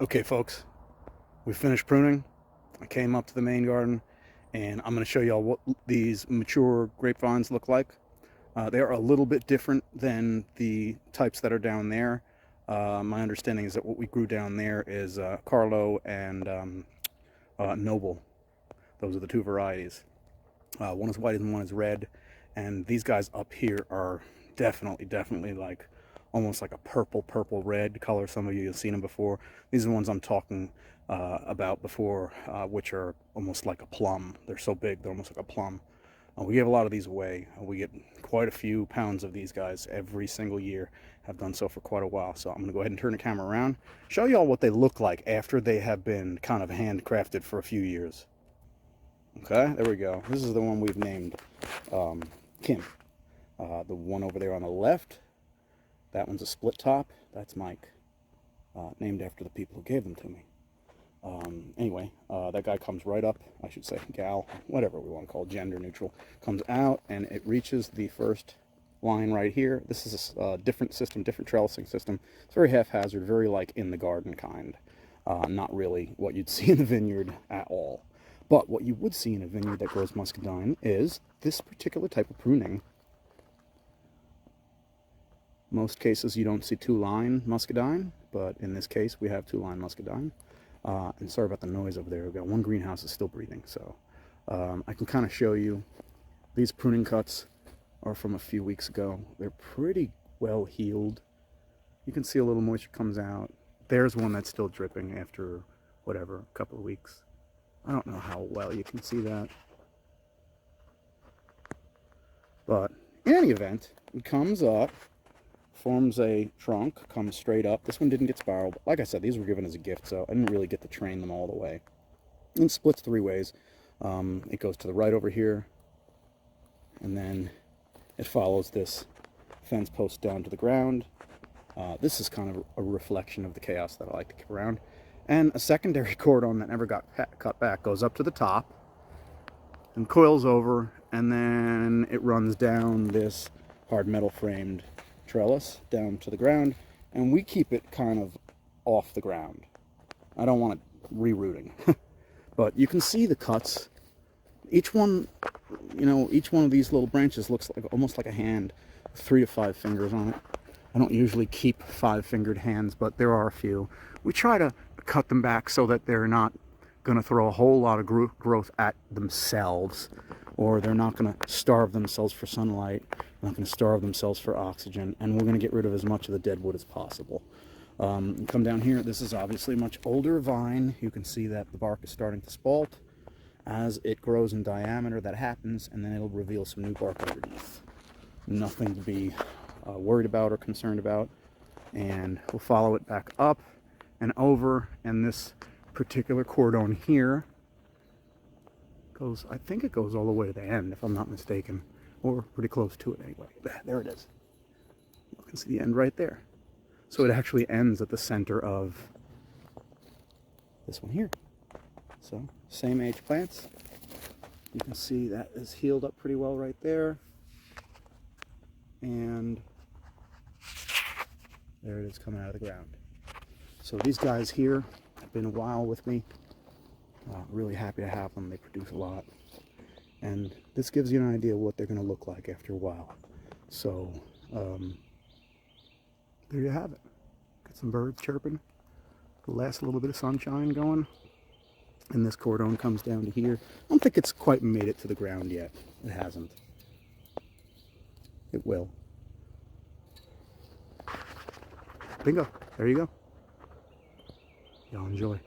Okay, folks, we finished pruning. I came up to the main garden, and I'm going to show y'all what these mature grapevines look like. They are a little bit different than the types that are down there. My understanding is that what we grew down there is Carlo and Noble. Those are the two varieties. One is white and one is red, and these guys up here are definitely like almost like a purple red color. Some of you have seen them before. These are the ones I'm talking about before, which are almost like a plum. They're so big, they're almost like a plum. We give a lot of these away. We get quite a few pounds of these guys every single year. Have done so for quite a while. So I'm going to go ahead and turn the camera around, show y'all what they look like after they have been kind of handcrafted for a few years. Okay, there we go. This is the one we've named Kim. The one over there on the left, that one's a split top. That's Mike, named after the people who gave them to me. Anyway, that guy comes right up, I should say, gal, whatever we want to call it, gender neutral, comes out and it reaches the first line right here. This is a different system, different trellising system. It's very haphazard, very like in the garden kind. Not really what you'd see in the vineyard at all. But what you would see in a vineyard that grows muscadine is this particular type of pruning. Most cases you don't see two-line muscadine, but in this case we have two-line muscadine. And sorry about the noise over there. We've got one greenhouse that's still breathing, so I can kind of show you. These pruning cuts are from a few weeks ago. They're pretty well healed. You can see a little moisture comes out. There's one that's still dripping after whatever, a couple of weeks. I don't know how well you can see that. But in any event, it comes up, forms a trunk, comes straight up. This one didn't get spiraled. Like I said, these were given as a gift, so I didn't really get to train them all the way. And splits three ways. It goes to the right over here, and then it follows this fence post down to the ground. This is kind of a reflection of the chaos that I like to keep around. And a secondary cordon that never got cut back goes up to the top and coils over, and then it runs down this hard metal framed trellis down to the ground, and we keep it kind of off the ground. I don't want it rerouting. But you can see the cuts. Each one, each one of these little branches looks like almost like a hand, 3 to 5 fingers on it. I don't usually keep 5-fingered hands, but there are a few. We try to cut them back so that they're not going to throw a whole lot of growth at themselves, or they're not going to starve themselves for sunlight, not going to starve themselves for oxygen, and we're going to get rid of as much of the dead wood as possible. Come down here. This is obviously a much older vine. You can see that the bark is starting to spalt. As it grows in diameter, that happens, and then it'll reveal some new bark underneath. Nothing to be worried about or concerned about. And we'll follow it back up and over, and this particular cordon here goes, I think it goes all the way to the end, if I'm not mistaken, or pretty close to it anyway. There it is. You can see the end right there. So it actually ends at the center of this one here. So same age plants. You can see that is healed up pretty well right there. And there it is coming out of the ground. So these guys here have been a while with me. Really happy to have them. They produce a lot. And this gives you an idea of what they're going to look like after a while. So there you have it. Got some birds chirping. The last little bit of sunshine going. And this cordon comes down to here. I don't think it's quite made it to the ground yet. It hasn't. It will. Bingo. There you go. Y'all enjoy.